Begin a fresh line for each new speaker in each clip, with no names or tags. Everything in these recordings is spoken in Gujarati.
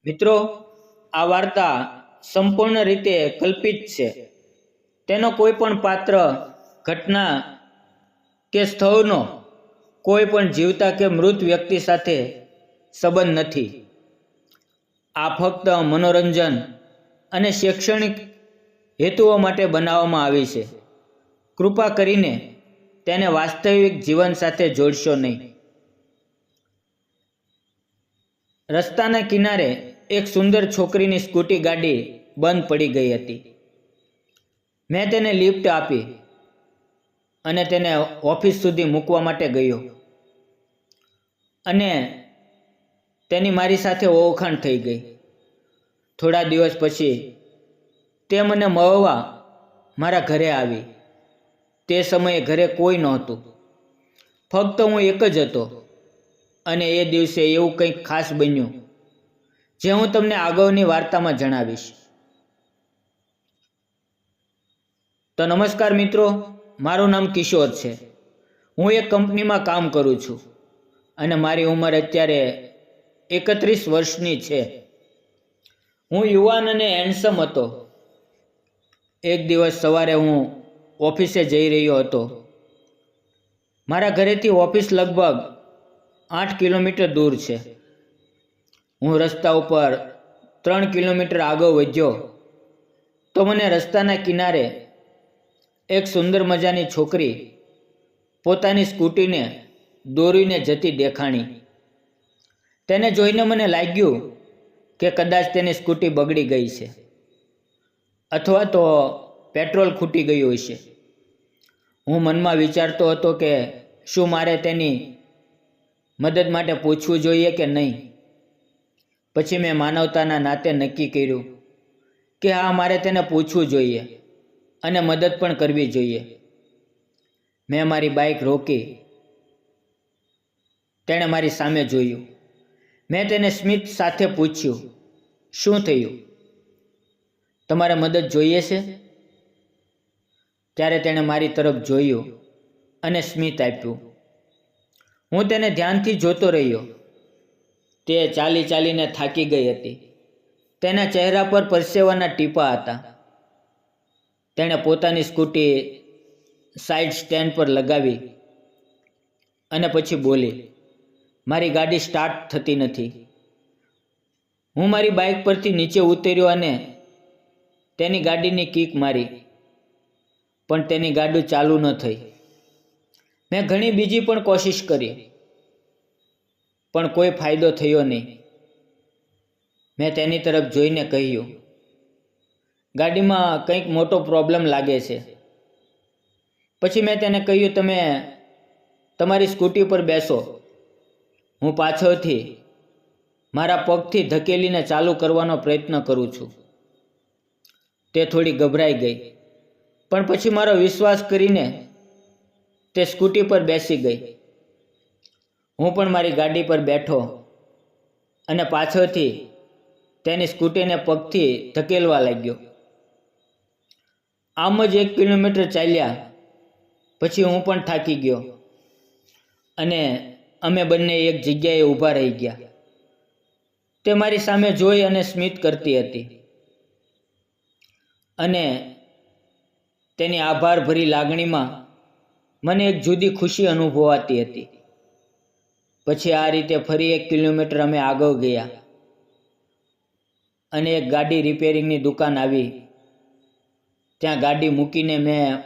મિત્રો, આ વાર્તા સંપૂર્ણ રીતે કલ્પિત છે. તેનો કોઈ પણ પાત્ર, ઘટના કે સ્થળનો કોઈ પણ જીવતા કે મૃત વ્યક્તિ સાથે સંબંધ નથી. આ ફક્ત મનોરંજન અને શૈક્ષણિક હેતુઓ માટે બનાવવામાં આવી છે. કૃપા કરીને તેને વાસ્તવિક જીવન સાથે જોડશો નહીં. રસ્તાના કિનારે એક સુંદર છોકરીની સ્કૂટી ગાડી બંધ પડી ગઈ હતી. મેં તેને લિફ્ટ આપી અને તેને ઓફિસ સુધી મૂકવા માટે ગયો અને તેની મારી સાથે ઓળખાણ થઈ ગઈ. થોડા દિવસ પછી તે મને મળવા મારા ઘરે આવી. તે સમયે ઘરે કોઈ નહોતું, ફક્ત હું એક જ હતો. અને એ દિવસે એવું કંઈક ખાસ બન્યું જે હું તમને આગળની વાર્તામાં જણાવીશ. તો નમસ્કાર મિત્રો, મારું નામ કિશોર છે. હું એક કંપનીમાં કામ કરું છું અને મારી ઉંમર અત્યારે 31 વર્ષની છે. હું યુવાન અને હેન્ડસમ હતો. એક દિવસ સવારે હું ઓફિસે જઈ રહ્યો હતો. મારા ઘરેથી ઓફિસ લગભગ 8 કિલોમીટર દૂર છે. હું રસ્તા ઉપર 3 કિલોમીટર આગળ વધ્યો તો મને રસ્તાના કિનારે એક સુંદર મજાની છોકરી પોતાની સ્કૂટીને દોરીને જતી દેખાણી. તેને જોઈને મને લાગ્યું કે કદાચ તેની સ્કૂટી બગડી ગઈ છે અથવા તો પેટ્રોલ ખૂટી ગયું હશે. હું મનમાં વિચારતો હતો કે શું મારે તેની મદદ માટે પૂછવું જોઈએ કે નહીં. પછી મેં માનવતાના નાતે નક્કી કર્યું કે હા, મારે તેને પૂછવું જોઈએ અને મદદ પણ કરવી જોઈએ. મેં મારી બાઇક રોકી. તેણે મારી સામે જોયું. મેં તેને સ્મિત સાથે પૂછ્યું, શું થયું? તમારે મદદ જોઈએ છે? ત્યારે તેણે મારી તરફ જોયું અને સ્મિત આપ્યું. હું તેને ધ્યાનથી જોતો રહ્યો. તે ચાલી ચાલીને થાકી ગઈ હતી. તેના ચહેરા પર પરસેવાના ટીપાં હતા. તેણે પોતાની સ્કૂટી સાઇડ સ્ટેન્ડ પર લગાવી અને પછી બોલી, મારી ગાડી સ્ટાર્ટ થતી નથી. હું મારી બાઇક પરથી નીચે ઉતર્યો અને તેની ગાડીની કિક મારી, પણ તેની ગાડી ચાલુ ન થઈ. મેં ઘણી બીજી પણ કોશિશ કરી, પણ કોઈ ફાયદો થયો નહીં. મેં તેની તરફ જોઈને કહ્યું, ગાડીમાં કંઈક મોટો પ્રોબ્લેમ લાગે છે. પછી મેં તેને કહ્યું, તમે તમારી સ્કૂટી પર બેસો. હું પાછળથી મારા પગથી ધકેલીને ચાલુ કરવાનો પ્રયત્ન કરું છું. તે થોડી ગભરાઈ ગઈ, પણ પછી મારો વિશ્વાસ કરીને તે સ્કૂટી પર બેસી ગઈ. હું પણ મારી ગાડી પર બેઠો અને પાછળથી તેની સ્કૂટીને પગથી ધકેલવા લાગ્યો. આમ જ 1 કિલોમીટર ચાલ્યા પછી હું પણ થાકી ગયો અને અમે બંને એક જગ્યાએ ઊભા રહી ગયા. તે મારી સામે જોઈ અને સ્મિત કરતી હતી અને તેની આભારભરી લાગણીમાં મને એક જુદી ખુશી અનુભવાતી હતી. પછી આ રીતે ફરી 1 કિલોમીટર અમે આગળ ગયા અને એક ગાડી રિપેરિંગની દુકાન આવી. ત્યાં ગાડી મૂકીને મેં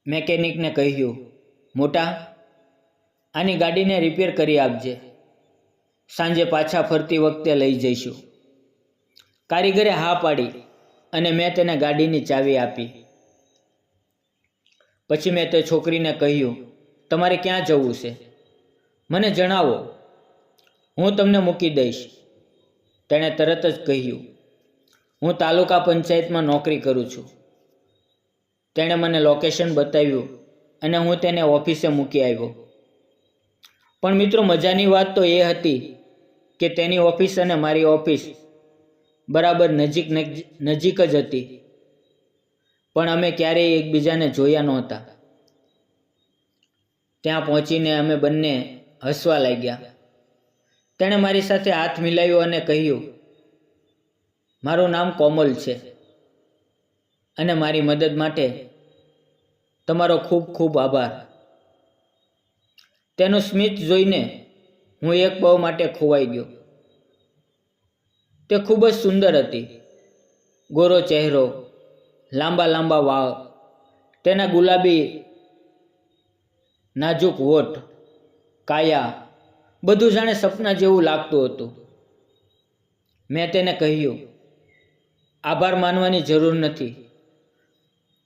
મેકેનિકને કહ્યું, મોટા, આની ગાડીને રિપેર કરી આપજે. સાંજે પાછા ફરતી વખતે લઈ જઈશું. કારીગરે હા પાડી અને મેં તેને ગાડીની ચાવી આપી. પછી મેં તે છોકરીને કહ્યું, તમારે ક્યાં જવું છે? મને જણાવો, હું તમને મૂકી દઈશ. તેણે તરત જ કહ્યું, હું તાલુકા પંચાયતમાં નોકરી કરું છું. તેણે મને લોકેશન બતાવ્યું અને હું તેને ઓફિસે મૂકી આવ્યો. પણ મિત્રો, મજાની વાત તો એ હતી કે તેની ઓફિસ અને મારી ઓફિસ બરાબર નજીક જ હતી, પણ અમે ક્યારેય એકબીજાને જોયા નહોતા. ત્યાં પહોંચીને અમે બંને હસવા લાગ્યા. તેણે મારી સાથે હાથ મિલાવ્યો અને કહ્યું, મારું નામ કોમલ છે અને મારી મદદ માટે તમારો ખૂબ ખૂબ આભાર. તેનું સ્મિત જોઈને હું એક પળ માટે ખોવાઈ ગયો. તે ખૂબ જ સુંદર હતી. ગોરો ચહેરો, લાંબા લાંબા વાળ, તેના ગુલાબી નાજુક હોઠ, કાયા, બધું જાણે સપના જેવું લાગતું હતું. મેં તેને કહ્યું, આભાર માનવાની જરૂર નથી,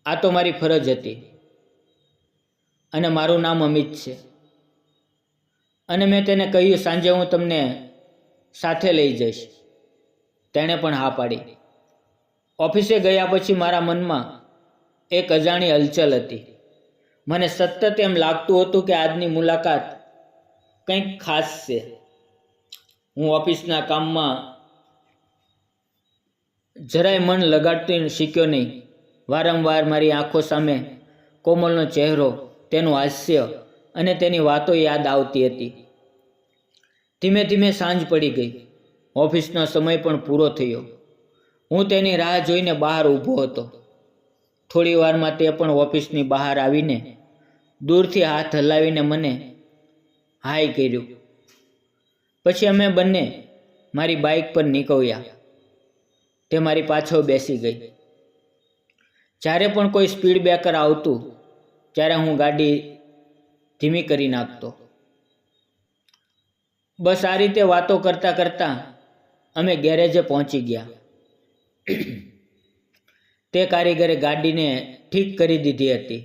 આ તો મારી ફરજ હતી. અને મારું નામ અમિત છે. અને મેં તેને કહ્યું, સાંજે હું તમને સાથે લઈ જઈશ. તેણે પણ હા પાડી. ઓફિસે ગયા પછી મારા મનમાં એક અજાણી હલચલ હતી. મને સતત એમ લાગતું હતું કે આજની મુલાકાત કંઈક ખાસ છે. હું ઓફિસના કામમાં જરાય મન લગાડતું શીખ્યો નહીં. વારંવાર મારી આંખો સામે કોમલનો ચહેરો, તેનું હાસ્ય અને તેની વાતો યાદ આવતી હતી. ધીમે ધીમે સાંજ પડી ગઈ. ઓફિસનો સમય પણ પૂરો થયો. હું તેની રાહ જોઈને બહાર ઊભો હતો. થોડી વારમાં તે પણ ઓફિસની બહાર આવીને દૂરથી હાથ હલાવીને મને હાય કર્યું. પછી અમે બંને મારી બાઇક પર નીકળ્યા. તે મારી પાછળ બેસી ગઈ. જ્યારે પણ કોઈ સ્પીડ બ્રેકર આવતું ત્યારે હું ગાડી ધીમી કરી નાખતો. બસ આ રીતે વાતો કરતાં કરતાં અમે ગેરેજે પહોંચી ગયા. તે કારીગરે ગાડીને ઠીક કરી દીધી હતી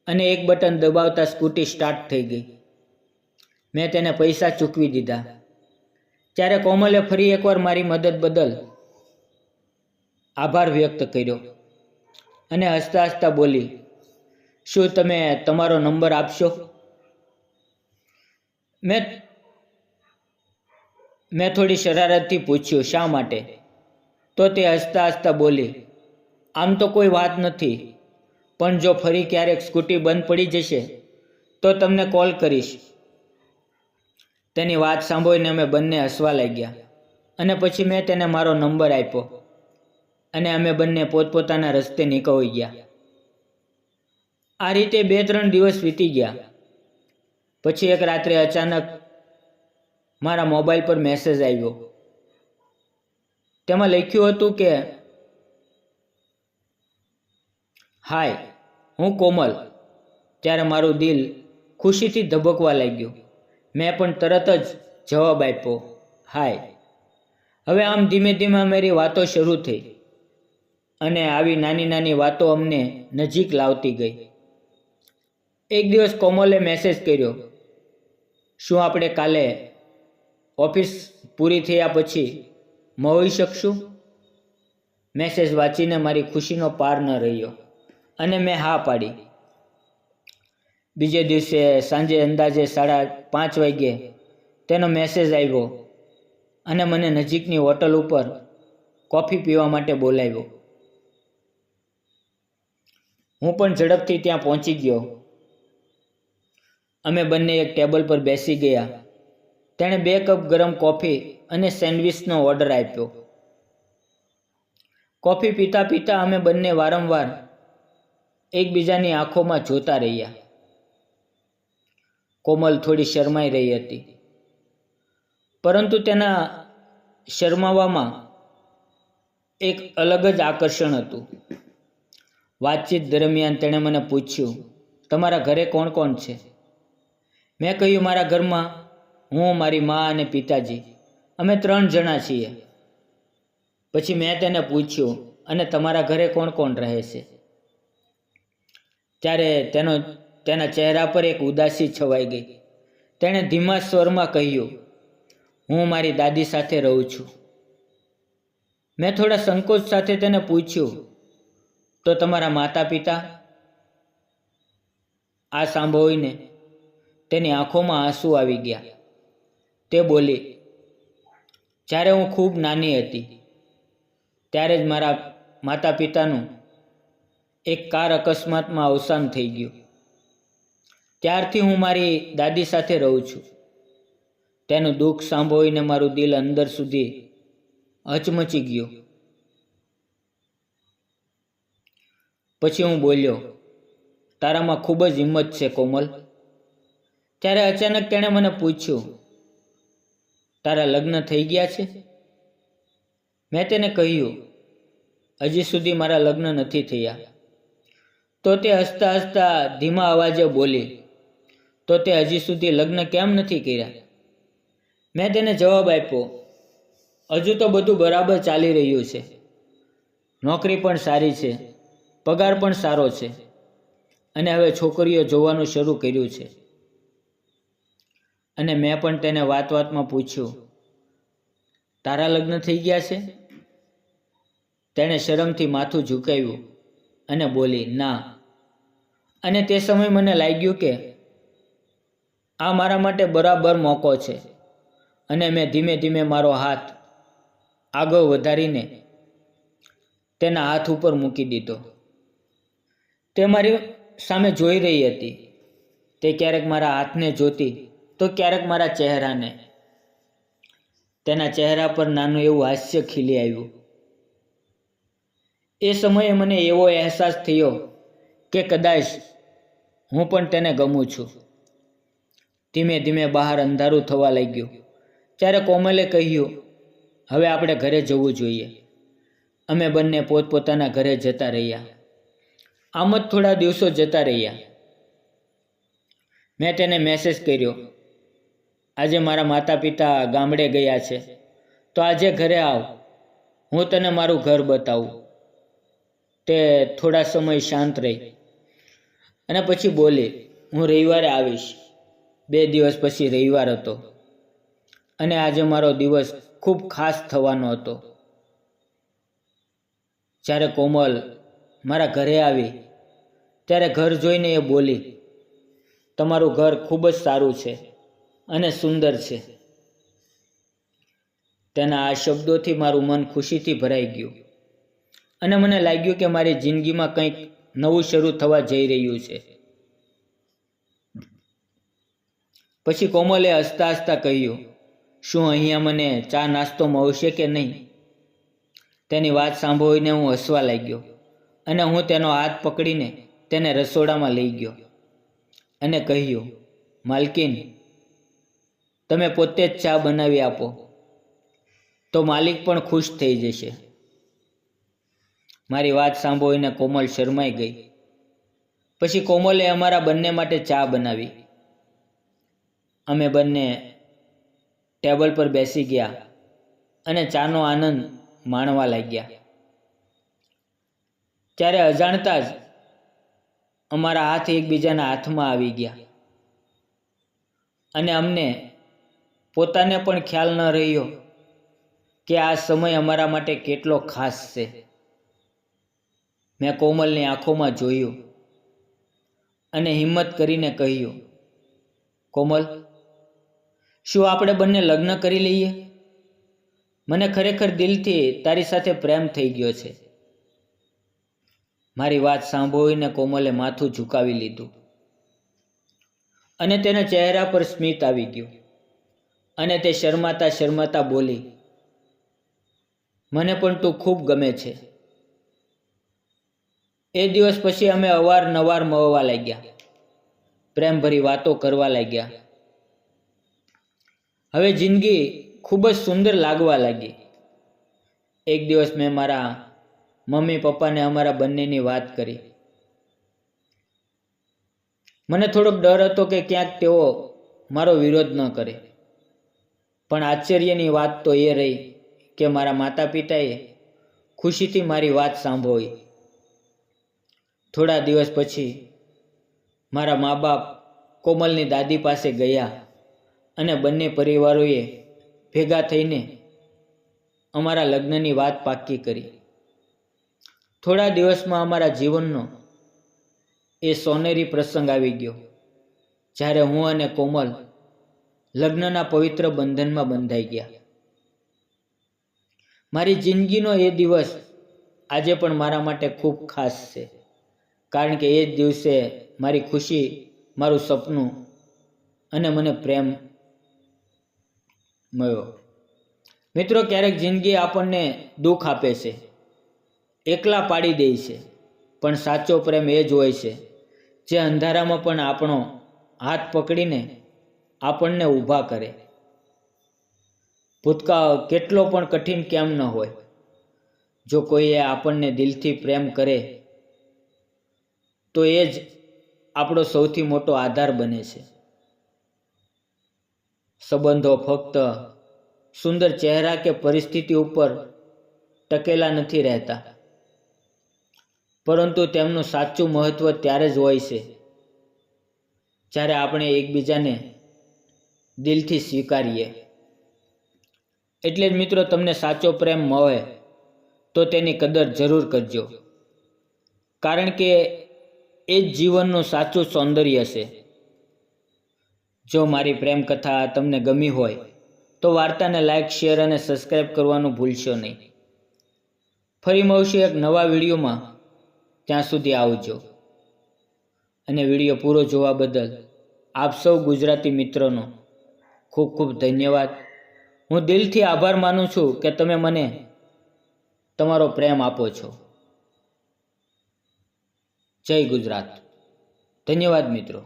અને એક બટન દબાવતા સ્કૂટી સ્ટાર્ટ થઈ ગઈ. મેં તેને પૈસા ચૂકવી દીધા. ત્યારે કોમલે ફરી એકવાર મારી મદદ બદલ આભાર વ્યક્ત કર્યો અને હસતા હસતા બોલી, શું તમે તમારો નંબર આપશો? મેં થોડી શરારતથી પૂછ્યું, શા માટે? તો તે હસતા હસતા બોલી, આમ તો કોઈ વાત નથી, પણ જો ફરી ક્યારેક સ્કૂટી બંધ પડી જશે તો તમને કોલ કરીશ. તેની વાત સાંભળીને અમે બંને હસવા લાગ્યા અને પછી મેં તેને મારો નંબર આપ્યો અને અમે બંને પોતપોતાના રસ્તે નીકળી ગયા. આ રીતે 2-3 દિવસ વીતી ગયા. પછી એક રાત્રે અચાનક મારા મોબાઈલ પર મેસેજ આવ્યો. તેમાં લખ્યું હતું કે, હાય, હું કોમલ. ત્યારે મારું દિલ ખુશીથી ધબકવા લાગ્યું. મેં પણ તરત જ જવાબ આપ્યો, હાય. હવે આમ ધીમે ધીમે અમારી વાતો શરૂ થઈ અને આવી નાની નાની વાતો અમને નજીક લાવતી ગઈ. એક દિવસ કોમલે મેસેજ કર્યો, શું આપણે કાલે ઓફિસ પૂરી થયા પછી મળી શકશું? મેસેજ વાંચીને મારી ખુશીનો પાર ન રહ્યો અને મેં હા પાડી. બીજે દિવસે સાંજે અંદાજે 5:30 વાગ્યે તેનો મેસેજ આવ્યો અને મને નજીકની હોટલ ઉપર કોફી પીવા માટે બોલાવ્યો. હું પણ ઝડપથી ત્યાં પહોંચી ગયો. અમે બંને એક ટેબલ પર બેસી ગયા. તેણે 2 કપ ગરમ કોફી અને સેન્ડવિચનો ઓર્ડર આપ્યો. કોફી પીતા પીતા અમે બંને વારંવાર એકબીજાની આંખોમાં જોતા રહ્યા. કોમલ થોડી શરમાઈ રહી હતી, પરંતુ તેના શરમાવામાં એક અલગ જ આકર્ષણ હતું. વાતચીત દરમિયાન તેણે મને પૂછ્યું, તમારા ઘરે કોણ કોણ છે? મેં કહ્યું, મારા ઘરમાં હું, મારી મા અને પિતાજી, અમે 3 જણા છીએ. પછી મેં તેને પૂછ્યું, અને તમારા ઘરે કોણ કોણ રહે છે? ત્યારે તેના ચહેરા પર એક ઉદાસી છવાઈ ગઈ. તેણે ધીમા સ્વરમાં કહ્યું, હું મારી દાદી સાથે રહું છું. મેં થોડા સંકોચ સાથે તેને પૂછ્યું, તો તમારા માતા પિતા? આ સાંભળીને તેની આંખોમાં આંસુ આવી ગયા. તે બોલી, જ્યારે હું ખૂબ નાની હતી ત્યારે જ મારા માતા પિતાનું એક કાર અકસ્માતમાં અવસાન થઈ ગયું. ત્યારથી હું મારી દાદી સાથે રહું છું. તેનું દુઃખ સાંભળીને મારું દિલ અંદર સુધી હચમચી ગયું. પછી હું બોલ્યો, તારામાં ખૂબ જ હિંમત છે કોમલ. ત્યારે અચાનક તેણે મને પૂછ્યું, તારા લગ્ન થઈ ગયા છે? મેં તેને કહ્યું, હજી સુધી મારા લગ્ન નથી થયા. તો તે હસતા હસતા ધીમા અવાજે બોલી, તો તે હજી સુધી લગ્ન કેમ નથી કર્યા? મેં તેને જવાબ આપ્યો, હજુ તો બધું બરાબર ચાલી રહ્યું છે. નોકરી પણ સારી છે, પગાર પણ સારો છે, અને હવે છોકરીઓ જોવાનું શરૂ કર્યું છે. અને મેં પણ તેને વાત વાતમાં પૂછ્યું, તારા લગ્ન થઈ ગયા છે? તેણે શરમથી માથું ઝુકાવ્યું અને બોલી, ના. અને તે સમયે મને લાગ્યું કે આ મારા માટે બરાબર મોકો છે. અને મેં ધીમે ધીમે મારો હાથ આગળ વધારીને તેના હાથ ઉપર મૂકી દીધો. તે મારી સામે જોઈ રહી હતી. તે ક્યારેક મારા હાથને જોતી તો ક્યારેક મારા ચહેરાને. તેના ચહેરા પર નાનું એવું હાસ્ય ખીલી આવ્યું. એ સમયે મને એવો અહેસાસ થયો કે કદાચ હું પણ તેને ગમું છું. ધીમે ધીમે બહાર અંધારું થવા લાગ્યું. ત્યારે કોમલે કહ્યું, હવે આપણે ઘરે જવું જોઈએ. અમે બંને પોતપોતાના ઘરે જતા રહ્યા. આમ જ થોડા દિવસો જતા રહ્યા. મેં તેને મેસેજ કર્યો, આજે મારા માતા પિતા ગામડે ગયા છે, તો આજે ઘરે આવ, હું તને મારું ઘર બતાવું. તે થોડા સમય શાંત રહી અને પછી બોલી, હું રવિવારે આવીશ. 2 દિવસ પછી રવિવાર હતો અને આજે મારો દિવસ ખૂબ ખાસ થવાનો હતો. જ્યારે કોમલ મારા ઘરે આવી ત્યારે ઘર જોઈને એ બોલી, તમારું ઘર ખૂબ જ સારું છે અને સુંદર છે. તેના આ શબ્દોથી મારું મન ખુશીથી ભરાઈ ગયું અને મને લાગ્યું કે મારી જિંદગીમાં કંઈક નવું શરૂ થવા જઈ રહ્યું છે. પછી કોમલે હસતા હસતા કહ્યું, શું અહીંયા મને ચા નાસ્તો મળશે કે નહીં? તેની વાત સાંભળીને હું હસવા લાગ્યો અને હું તેનો હાથ પકડીને તેને રસોડામાં લઈ ગયો અને કહ્યું, માલકીન, તમે પોતે જ ચા બનાવી આપો તો માલિક પણ ખુશ થઈ જશે. મારી વાત સાંભળીને કોમલ શરમાઈ ગઈ. પછી કોમલે અમારા બંને માટે ચા બનાવી. અમે બંને ટેબલ પર બેસી ગયા અને ચાનો આનંદ માણવા લાગ્યા. ત્યારે અજાણતા જ અમારા હાથ એકબીજાના હાથમાં આવી ગયા અને અમને પોતાને પણ ખ્યાલ ન રહ્યો કે આ સમય અમારા માટે કેટલો ખાસ છે. મેં કોમલની આંખોમાં જોયું અને હિંમત કરીને કહ્યું, કોમલ, શું આપણે બંને લગ્ન કરી લઈએ? મને ખરેખર દિલથી તારી સાથે પ્રેમ થઈ ગયો છે. મારી વાત સાંભળીને કોમલે માથું ઝુકાવી લીધું અને તેના ચહેરા પર સ્મિત આવી ગયું અને તે શરમાતા શરમાતા બોલી, મને પણ તું ખૂબ ગમે છે. એ દિવસ પછી અમે અવારનવાર મળવા લાગ્યા, પ્રેમભરી વાતો કરવા લાગ્યા. હવે જિંદગી ખૂબ જ સુંદર લાગવા લાગી. એક દિવસ મેં મારા મમ્મી પપ્પાને અમારા બંનેની વાત કરી. મને થોડોક ડર હતો કે ક્યાંક તેઓ મારો વિરોધ ન કરે, પણ આશ્ચર્યની વાત તો એ રહી કે મારા માતા પિતાએ ખુશીથી મારી વાત સાંભળી. થોડા દિવસ પછી મારા મા બાપ કોમલની દાદી પાસે ગયા અને બંને પરિવારોએ ભેગા થઈને અમારા લગ્નની વાત પાક્કી કરી. થોડા દિવસમાં અમારા જીવનનો એ સોનેરી પ્રસંગ આવી ગયો, જ્યારે હું અને કોમલ લગ્નના પવિત્ર બંધનમાં બંધાઈ ગયા. મારી જિંદગીનો એ દિવસ આજે પણ મારા માટે ખૂબ ખાસ છે, કારણ કે એ જ દિવસે મારી ખુશી, મારું સપનું અને મને પ્રેમ મળ્યો. મિત્રો, ક્યારેક જિંદગી આપણને દુઃખ આપે છે, એકલા પાડી દે છે, પણ સાચો પ્રેમ એ જ હોય છે જે અંધારામાં પણ આપણો હાથ પકડીને આપણને ઊભા કરે. ભૂતકાળ કેટલો પણ કઠિન કેમ ન હોય, જો કોઈએ આપણને દિલથી પ્રેમ કરે તો એ જ આપણો સૌથી મોટો આધાર બને છે. સંબંધો ફક્ત સુંદર ચહેરા કે પરિસ્થિતિ ઉપર ટકેલા નથી રહેતા, પરંતુ તેમનું સાચું મહત્ત્વ ત્યારે જ હોય છે જ્યારે આપણે એકબીજાને દિલથી સ્વીકારીએ. એટલે જ મિત્રો, તમને સાચો પ્રેમ મળે તો તેની કદર જરૂર કરજો, કારણ કે એ જ જીવનનું સાચું સૌંદર્ય છે. જો મારી પ્રેમ કથા તમને ગમી હોય તો વાર્તાને લાઈક, શેર અને સબસ્ક્રાઈબ કરવાનું ભૂલશો નહીં. ફરી મળશું એક નવા વિડીયોમાં. ત્યાં સુધી આવજો. અને વિડીયો પૂરો જોવા બદલ આપ સૌ ગુજરાતી મિત્રોનો ખૂબ ખૂબ ધન્યવાદ. હું દિલથી આભાર માનું છું કે તમે મને તમારો પ્રેમ આપો છો. જય ગુજરાત. ધન્યવાદ મિત્રો.